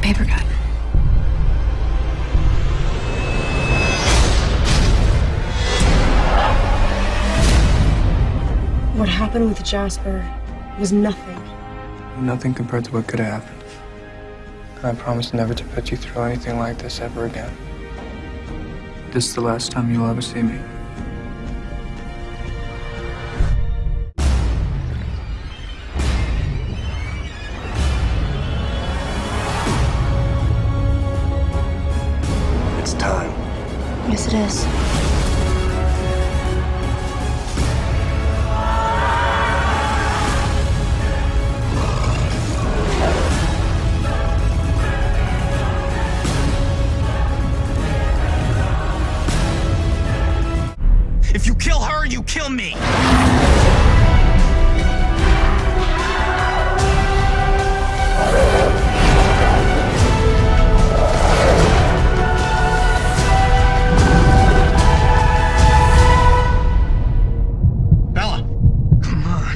Paper cut. What happened with Jasper was nothing. Nothing compared to what could have happened. And I promise never to put you through anything like this ever again. This is the last time you'll ever see me. It's time. Yes, it is. If you kill her, you kill me. Bella, come on.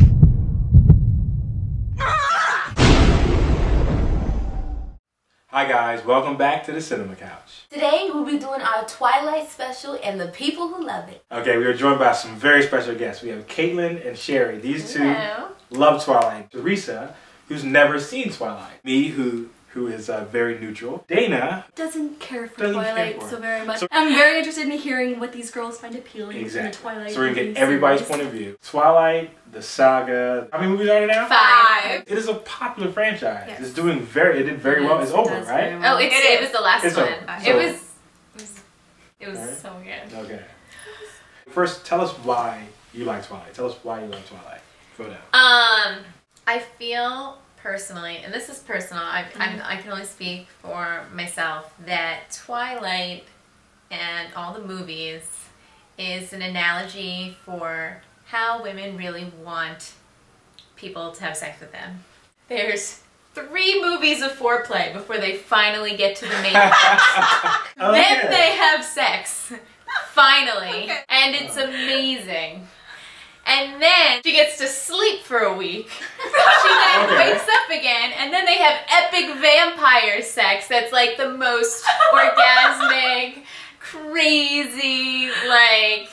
Hi guys, welcome back to the Cinema Couch. Today we'll be doing our Twilight special and the people who love it. Okay, we are joined by some very special guests. We have Caitlin and Sherry. These two Hello. love Twilight. Teresa, who's never seen Twilight. Me, who is very neutral. Dana doesn't care for Doesn't care Twilight for it. so very much. So- I'm very interested in hearing what these girls find appealing in the exactly. Twilight. So we're gonna get movie everybody's series. point of view. Twilight, the saga. How many movies are there now? 5. It is a popular franchise. Yes. It's doing it did very well. It's Yes, it over, does right? very well. Oh, it was the last It's one. over. It was Alright. so good. Okay. First, tell us why you like Twilight. Tell us why you love Twilight. Go down. I feel personally, and this is personal, I can only speak for myself, that Twilight and all the movies is an analogy for how women really want people to have sex with them. There's 3 movies of foreplay before they finally get to the main sex. Then they have sex. Finally. And it's amazing. And then she gets to sleep for a week. She then wakes up again, and then they have epic vampire sex that's like the most orgasmic, crazy, like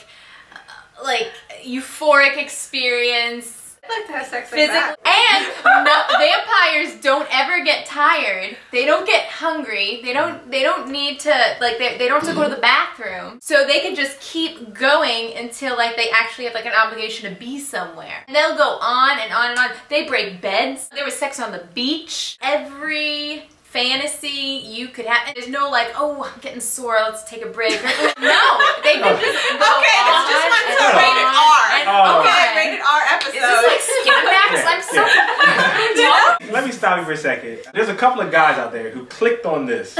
euphoric experience. I'd like to have sex like Physically, that. and no, vampires don't ever get tired. They don't get hungry. They don't need to, like, they don't have to go to the bathroom. So they can just keep going until like they actually have like an obligation to be somewhere. And they'll go on and on and on. They break beds. There was sex on the beach. Every fantasy you could have. And there's no like, oh, I'm getting sore, let's take a break. No, they can just go Okay, this just went to on rated R. and Oh. Okay, on. rated R episode. Is this like Skinamax? I'm so confused. Let me stop you for a second. There's a couple of guys out there who clicked on this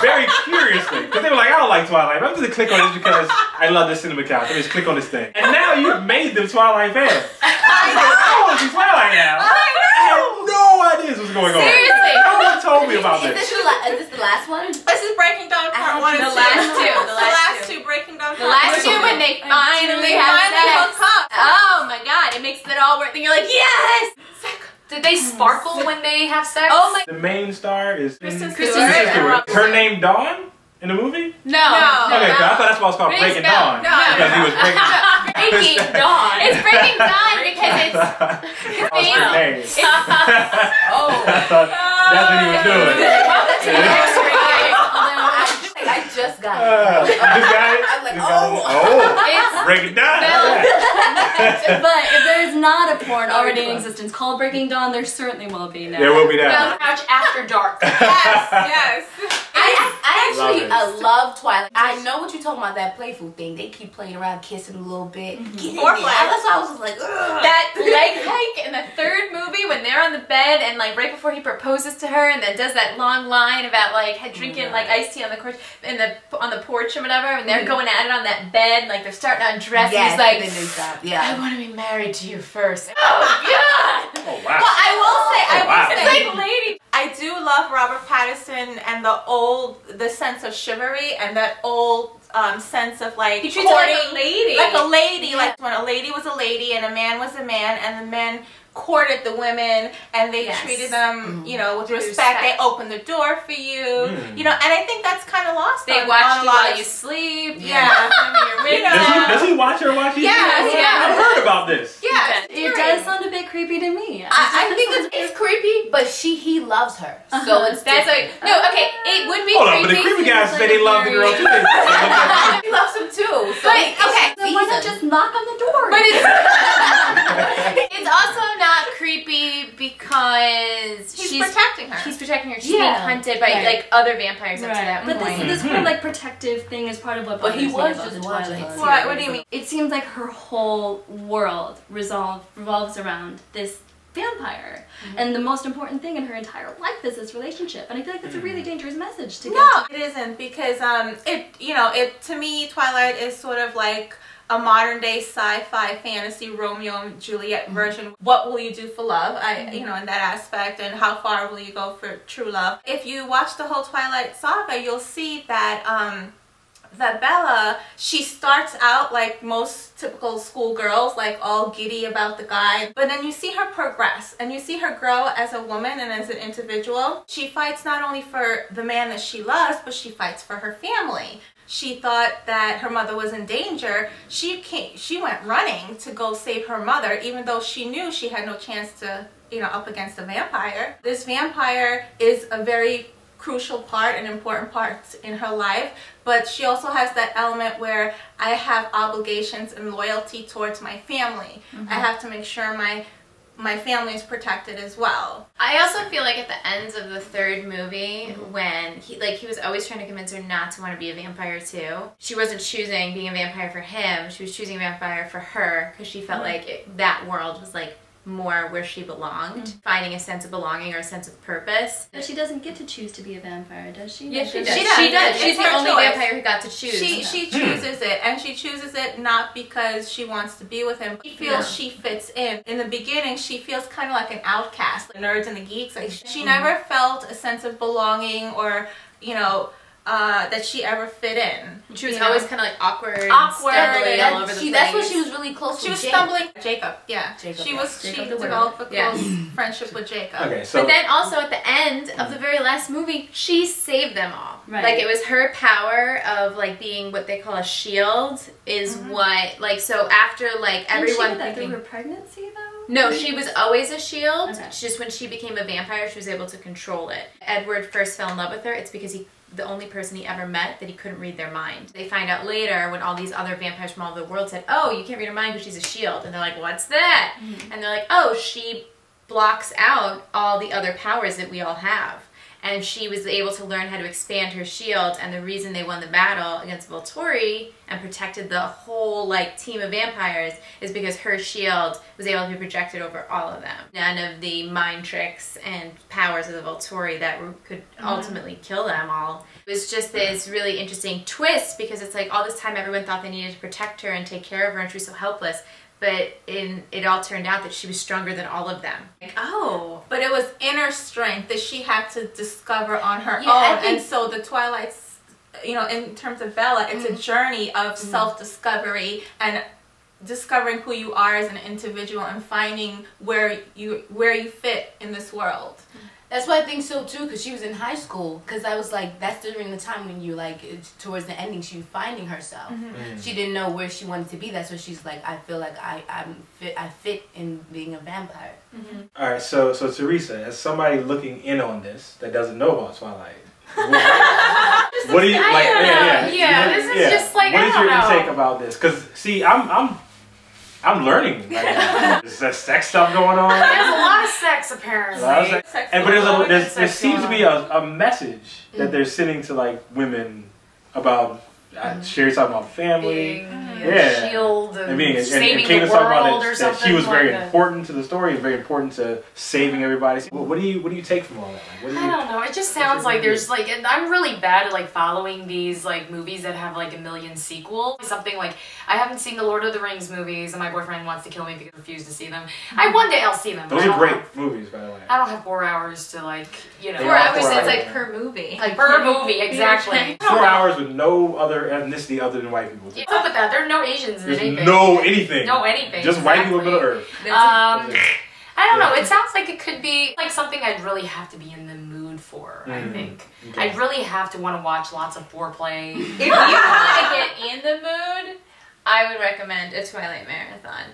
very curiously. Because they were like, I don't like Twilight. I'm going to click on this because I love the Cinema Couch. Let me just click on this thing. And now you've made them Twilight fans. I want to see Twilight now. I had no idea this was going on. Seriously. No one told me about Is this. this the last one? This is Breaking Dawn Part 1 and 2. The last two. The last two Breaking Dawn The Part last 1. two when they finally have hook sex. up. Oh my god, it makes it all work. And you're like, yes! Did they sparkle when they have sex? Oh my. The main star is Kristen Kristen Stewart. Stewart. Is her name Dawn in the movie? No. Okay, I thought that's why it's called Breaking Dawn. No. Because he was breaking Breaking Dawn. It's Breaking Dawn because it's What's her name? oh. I thought that's what he was doing. Welcome to the next rating. I just got it. This guy? I'm like, This guy? It's Break it down. But if there's not a porn already in existence called Breaking Dawn, there certainly will be now. There will be that. Couch After Dark. Yes, yes. I actually Love it. love Twilight. I know what you're talking about, that playful thing. They keep playing around, kissing a little bit. Get in there. That's why I was just like, ugh. That leg hike in the third movie when they're on the bed and like right before he proposes to her and then does that long line about like drinking like iced tea on the porch on the porch or whatever, and they're going at it on that bed, like they're starting to undress, and he's like, and then they stop. Yeah. I want to be married to you first. Oh God! Oh wow. Well, I will say, It's like lady. I do love Robert Pattinson and the sense of chivalry and that old sense of like He treats her like a courting, lady. like a lady, like when a lady was a lady and a man was a man, and the men courted the women and they treated them, you know, with respect. They opened the door for you, you know, and I think that's kind of lost. They watch you while you sleep. Does he watch her watch you? I've heard about this. Yeah, It does sound a bit creepy to me. I think it's creepy, but he loves her, so it's That's different. like, no, okay, it would be Hold on, creepy. but the creepy guys say they love the girl too. He loves him too. So But, okay, So why not just knock on the door? But it's also not creepy because He's protecting her. She's protecting her. She's being hunted by like other vampires up to that But point. this whole like protective thing is part of what But he bothers me was about just the watching Twilight her. series. What do you mean? It seems like her whole world revolves around this vampire, and the most important thing in her entire life is this relationship. And I feel like that's a really dangerous message to No, get. it isn't, because it to me, Twilight is sort of like a modern day sci-fi fantasy Romeo and Juliet version. What will you do for love? You know, in that aspect, and how far will you go for true love? If you watch the whole Twilight saga, you'll see that that Bella, she starts out like most typical schoolgirls, like all giddy about the guy, but then you see her progress and you see her grow as a woman and as an individual. She fights not only for the man that she loves, but she fights for her family. She thought that her mother was in danger. She went running to go save her mother, even though she knew she had no chance to, you know, up against a vampire. This vampire is a very crucial part, an important part in her life, but she also has that element where I have obligations and loyalty towards my family. I have to make sure my family is protected as well. I also feel like at the ends of the third movie, when he was always trying to convince her not to want to be a vampire too. She wasn't choosing being a vampire for him. She was choosing a vampire for her because she felt like that world was like more where she belonged, finding a sense of belonging or a sense of purpose. But she doesn't get to choose to be a vampire, does she? Yeah, she does. She does. She does. It's She's the her only choice. vampire who got to choose. She chooses it, and she chooses it not because she wants to be with him. She feels she fits in. In the beginning, she feels kind of like an outcast, the nerds and the geeks. Like she never felt a sense of belonging or, you know, that she ever fit in. She was always kind of like awkward, Awkward, stumbling all over the place. That's when she was really close to She was Jake. stumbling. Jacob, yeah. Jacob, She Jacob the developed a close Yes. friendship with Jacob. Okay, so But then also at the end of the very last movie, she saved them all. Right. Like it was her power of like being what they call a shield is what like so after like everyone Didn't she get that thinking through her pregnancy though? no, she was always a shield. Okay. Just when she became a vampire, she was able to control it. Edward first fell in love with her. It's because the only person he ever met that he couldn't read their mind. They find out later when all these other vampires from all over the world said, oh, you can't read her mind because she's a shield. And they're like, what's that? And they're like, oh, she blocks out all the other powers that we all have. And she was able to learn how to expand her shield, and the reason they won the battle against Volturi and protected the whole like team of vampires is because her shield was able to be projected over all of them. None of the mind tricks and powers of the Volturi that could ultimately kill them all. It was just this really interesting twist because it's like all this time everyone thought they needed to protect her and take care of her and she was so helpless. But it all turned out that she was stronger than all of them. Like, oh. But it was inner strength that she had to discover on her Yeah, own. And so the Twilight's, you know, in terms of Bella, it's a journey of self-discovery and discovering who you are as an individual and finding where you fit in this world. That's why I think so too, because she was in high school. Because I was like, that's during the time when you like, towards the ending, she was finding herself. She didn't know where she wanted to be. That's what she's like, I feel like I fit in being a vampire. all right, so Teresa, as somebody looking in on this that doesn't know about Twilight, what do you like? Yeah, this is just like, What I is don't your know. intake about this? Because see, I'm I'm learning. Like, is there sex stuff going on? There's a lot of sex apparently. And but there seems to be a message that they're sending to like women about. Sherry's talking about family, shield, and saving the world or something. That she was very important to the story, and very important to saving everybody. What do you take from all that? Like, I don't know. It just sounds like there's like, and I'm really bad at like following these like movies that have like a million sequels. Something like I haven't seen the Lord of the Rings movies, and my boyfriend wants to kill me because I refuse to see them. One day I'll see them. Those are great movies, by the way. I don't have 4 hours to like 4 hours. It's like per movie. Like per movie, exactly. 4 hours with no other ethnicity other than white people. What's up with that? There are no Asians in anything. No anything. No anything. Just white people of the earth. I don't know. It sounds like it could be like something I'd really have to be in the mood for. I think I'd really have to want to watch lots of foreplay. If you want to get in the mood, I would recommend a Twilight marathon.